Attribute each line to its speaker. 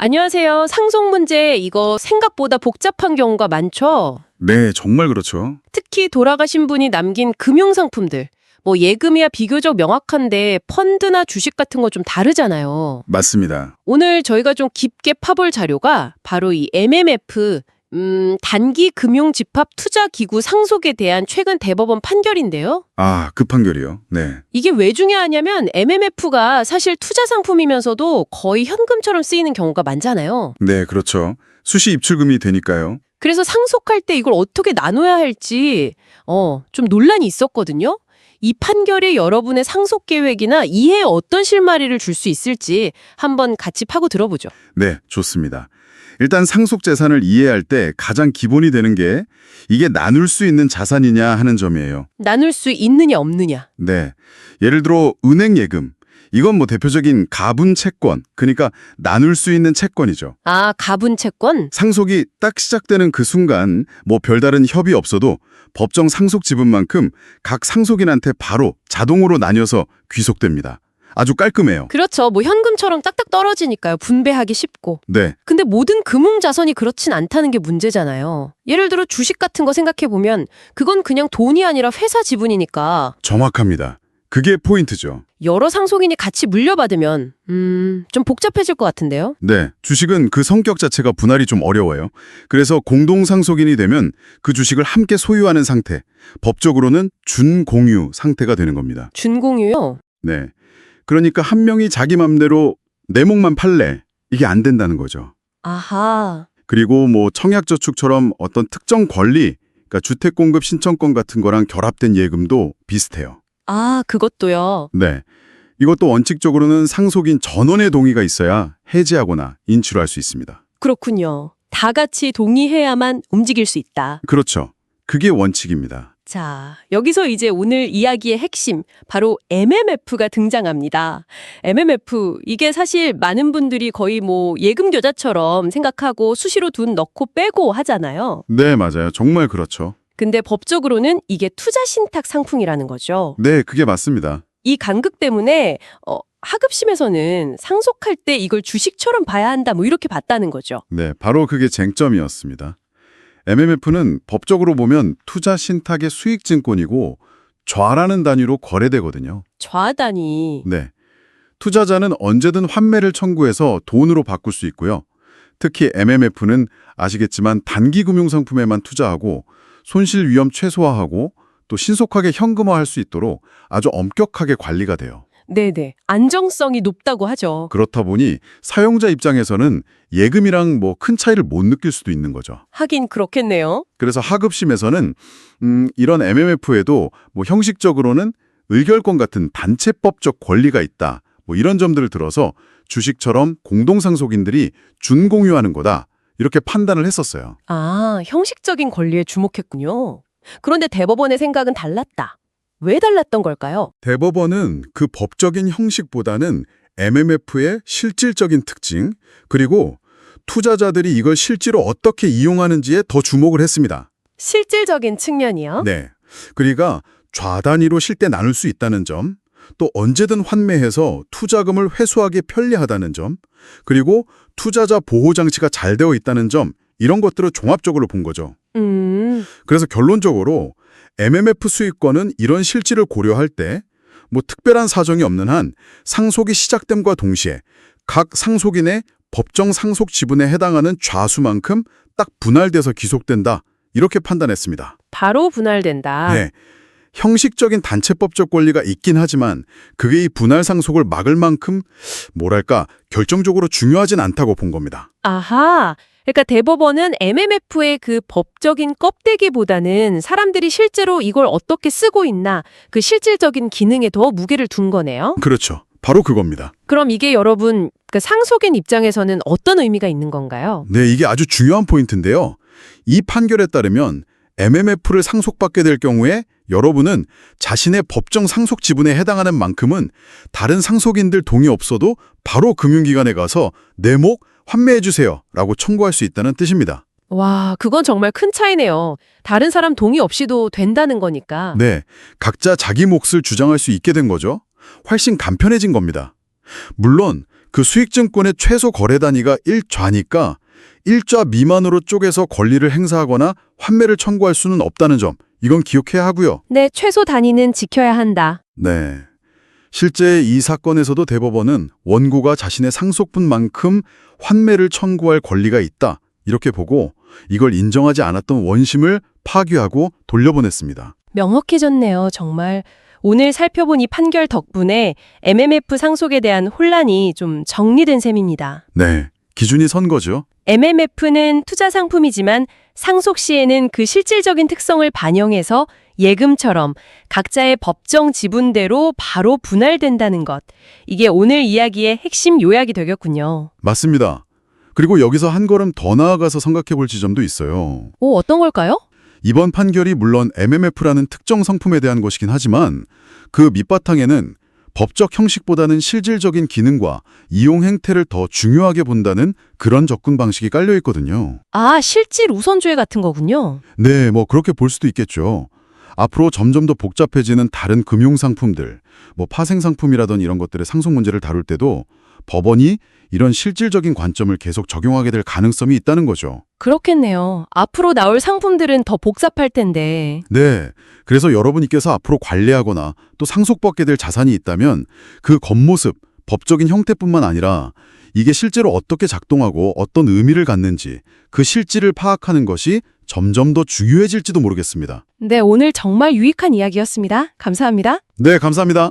Speaker 1: 안녕하세요. 상속 문제 이거 생각보다 복잡한 경우가 많죠?
Speaker 2: 네, 정말 그렇죠.
Speaker 1: 특히 돌아가신 분이 남긴 금융상품들. 뭐 예금이야 비교적 명확한데 펀드나 주식 같은 거 좀 다르잖아요.
Speaker 2: 맞습니다.
Speaker 1: 오늘 저희가 좀 깊게 파볼 자료가 바로 이 MMF, 단기 금융 집합 투자 기구 상속에 대한 최근 대법원 판결인데요.
Speaker 2: 아, 그 판결이요? 네.
Speaker 1: 이게 왜 중요하냐면 MMF가 사실 투자 상품이면서도 거의 현금처럼 쓰이는 경우가 많잖아요.
Speaker 2: 네, 그렇죠. 수시 입출금이 되니까요.
Speaker 1: 그래서 상속할 때 이걸 어떻게 나눠야 할지 좀 논란이 있었거든요. 이 판결이 여러분의 상속 계획이나 이해에 어떤 실마리를 줄 수 있을지 한번 같이 파고 들어보죠.
Speaker 2: 네, 좋습니다. 일단 상속 재산을 이해할 때 가장 기본이 되는 게 이게 나눌 수 있는 자산이냐 하는 점이에요.
Speaker 1: 나눌 수 있느냐 없느냐.
Speaker 2: 네. 예를 들어 은행 예금. 이건 뭐 대표적인 가분 채권, 그러니까 나눌 수 있는 채권이죠.
Speaker 1: 아, 가분 채권?
Speaker 2: 상속이 딱 시작되는 그 순간 뭐 별다른 협의 없어도 법정 상속 지분만큼 각 상속인한테 바로 자동으로 나뉘어서 귀속됩니다. 아주 깔끔해요.
Speaker 1: 그렇죠. 뭐 현금처럼 딱딱 떨어지니까요. 분배하기 쉽고.
Speaker 2: 네,
Speaker 1: 근데 모든 금융 자산이 그렇진 않다는 게 문제잖아요. 예를 들어 주식 같은 거 생각해보면 그건 그냥 돈이 아니라 회사 지분이니까
Speaker 2: 정확합니다. 그게 포인트죠.
Speaker 1: 여러 상속인이 같이 물려받으면 좀 복잡해질 것 같은데요.
Speaker 2: 네, 주식은 그 성격 자체가 분할이 좀 어려워요. 그래서 공동상속인이 되면 그 주식을 함께 소유하는 상태, 법적으로는 준공유 상태가 되는 겁니다.
Speaker 1: 준공유요?
Speaker 2: 네, 그러니까 한 명이 자기 맘대로 내 목만 팔래, 이게 안 된다는 거죠.
Speaker 1: 아하.
Speaker 2: 그리고 뭐 청약저축처럼 어떤 특정 권리, 그러니까 주택공급 신청권 같은 거랑 결합된 예금도 비슷해요.
Speaker 1: 아, 그것도요.
Speaker 2: 네, 이것도 원칙적으로는 상속인 전원의 동의가 있어야 해지하거나 인출할 수 있습니다.
Speaker 1: 그렇군요. 다 같이 동의해야만 움직일 수 있다.
Speaker 2: 그렇죠. 그게 원칙입니다.
Speaker 1: 자, 여기서 이제 오늘 이야기의 핵심, 바로 MMF가 등장합니다. MMF, 이게 사실 많은 분들이 거의 뭐 예금 계좌처럼 생각하고 수시로 돈 넣고 빼고 하잖아요.
Speaker 2: 네, 맞아요. 정말 그렇죠.
Speaker 1: 근데 법적으로는 이게 투자 신탁 상품이라는 거죠.
Speaker 2: 네, 그게 맞습니다.
Speaker 1: 이 간극 때문에 하급심에서는 상속할 때 이걸 주식처럼 봐야 한다 뭐 이렇게 봤다는 거죠.
Speaker 2: 네, 바로 그게 쟁점이었습니다. MMF는 법적으로 보면 투자 신탁의 수익증권이고 좌라는 단위로 거래되거든요.
Speaker 1: 좌단위.
Speaker 2: 네, 투자자는 언제든 환매를 청구해서 돈으로 바꿀 수 있고요. 특히 MMF는 아시겠지만 단기 금융상품에만 투자하고 손실 위험 최소화하고 또 신속하게 현금화할 수 있도록 아주 엄격하게 관리가 돼요.
Speaker 1: 네네. 안정성이 높다고 하죠.
Speaker 2: 그렇다 보니 사용자 입장에서는 예금이랑 뭐 큰 차이를 못 느낄 수도 있는 거죠.
Speaker 1: 하긴 그렇겠네요.
Speaker 2: 그래서 하급심에서는 이런 MMF에도 뭐 형식적으로는 의결권 같은 단체법적 권리가 있다. 뭐 이런 점들을 들어서 주식처럼 공동상속인들이 준공유하는 거다. 이렇게 판단을 했었어요.
Speaker 1: 아, 형식적인 권리에 주목했군요. 그런데 대법원의 생각은 달랐다. 왜 달랐던 걸까요?
Speaker 2: 대법원은 그 법적인 형식보다는 MMF의 실질적인 특징, 그리고 투자자들이 이걸 실제로 어떻게 이용하는지에 더 주목을 했습니다.
Speaker 1: 실질적인 측면이요?
Speaker 2: 네. 그러니까 좌단위로 실 때 나눌 수 있다는 점, 또 언제든 환매해서 투자금을 회수하기 편리하다는 점, 그리고 투자자 보호 장치가 잘 되어 있다는 점, 이런 것들을 종합적으로 본 거죠. 그래서 결론적으로 MMF 수익권은 이런 실질을 고려할 때 뭐 특별한 사정이 없는 한 상속이 시작됨과 동시에 각 상속인의 법정 상속 지분에 해당하는 좌수만큼 딱 분할돼서 귀속된다. 이렇게 판단했습니다.
Speaker 1: 바로 분할된다.
Speaker 2: 네. 형식적인 단체법적 권리가 있긴 하지만 그게 이 분할 상속을 막을 만큼 뭐랄까 결정적으로 중요하진 않다고 본 겁니다.
Speaker 1: 아하. 그러니까 대법원은 MMF의 그 법적인 껍데기보다는 사람들이 실제로 이걸 어떻게 쓰고 있나 그 실질적인 기능에 더 무게를 둔 거네요.
Speaker 2: 그렇죠. 바로 그겁니다.
Speaker 1: 그럼 이게 여러분 그 상속인 입장에서는 어떤 의미가 있는 건가요?
Speaker 2: 네, 이게 아주 중요한 포인트인데요. 이 판결에 따르면 MMF를 상속받게 될 경우에 여러분은 자신의 법정 상속 지분에 해당하는 만큼은 다른 상속인들 동의 없어도 바로 금융기관에 가서 내 목 환매해 주세요 라고 청구할 수 있다는 뜻입니다.
Speaker 1: 와, 그건 정말 큰 차이네요. 다른 사람 동의 없이도 된다는 거니까.
Speaker 2: 네, 각자 자기 몫을 주장할 수 있게 된 거죠. 훨씬 간편해진 겁니다. 물론 그 수익증권의 최소 거래 단위가 1좌니까 1좌 미만으로 쪼개서 권리를 행사하거나 환매를 청구할 수는 없다는 점, 이건 기억해야 하고요.
Speaker 1: 네, 최소 단위는 지켜야 한다.
Speaker 2: 네. 실제 이 사건에서도 대법원은 원고가 자신의 상속분만큼 환매를 청구할 권리가 있다, 이렇게 보고 이걸 인정하지 않았던 원심을 파기하고 돌려보냈습니다.
Speaker 1: 명확해졌네요, 정말. 오늘 살펴본 이 판결 덕분에 MMF 상속에 대한 혼란이 좀 정리된 셈입니다.
Speaker 2: 네. 기준이 선 거죠.
Speaker 1: MMF는 투자 상품이지만 상속 시에는 그 실질적인 특성을 반영해서 예금처럼 각자의 법정 지분대로 바로 분할된다는 것. 이게 오늘 이야기의 핵심 요약이 되겠군요.
Speaker 2: 맞습니다. 그리고 여기서 한 걸음 더 나아가서 생각해 볼 지점도 있어요.
Speaker 1: 오, 어떤 걸까요?
Speaker 2: 이번 판결이 물론 MMF라는 특정 상품에 대한 것이긴 하지만 그 밑바탕에는 법적 형식보다는 실질적인 기능과 이용 행태를 더 중요하게 본다는 그런 접근 방식이 깔려 있거든요.
Speaker 1: 아, 실질 우선주의 같은 거군요.
Speaker 2: 네, 뭐 그렇게 볼 수도 있겠죠. 앞으로 점점 더 복잡해지는 다른 금융상품들, 뭐 파생상품이라던 이런 것들의 상속 문제를 다룰 때도 법원이 이런 실질적인 관점을 계속 적용하게 될 가능성이 있다는 거죠.
Speaker 1: 그렇겠네요. 앞으로 나올 상품들은 더 복잡할 텐데.
Speaker 2: 네, 그래서 여러분께서 앞으로 관리하거나 또 상속받게 될 자산이 있다면 그 겉모습, 법적인 형태뿐만 아니라 이게 실제로 어떻게 작동하고 어떤 의미를 갖는지 그 실질을 파악하는 것이 점점 더 중요해질지도 모르겠습니다.
Speaker 1: 네, 오늘 정말 유익한 이야기였습니다. 감사합니다.
Speaker 2: 네, 감사합니다.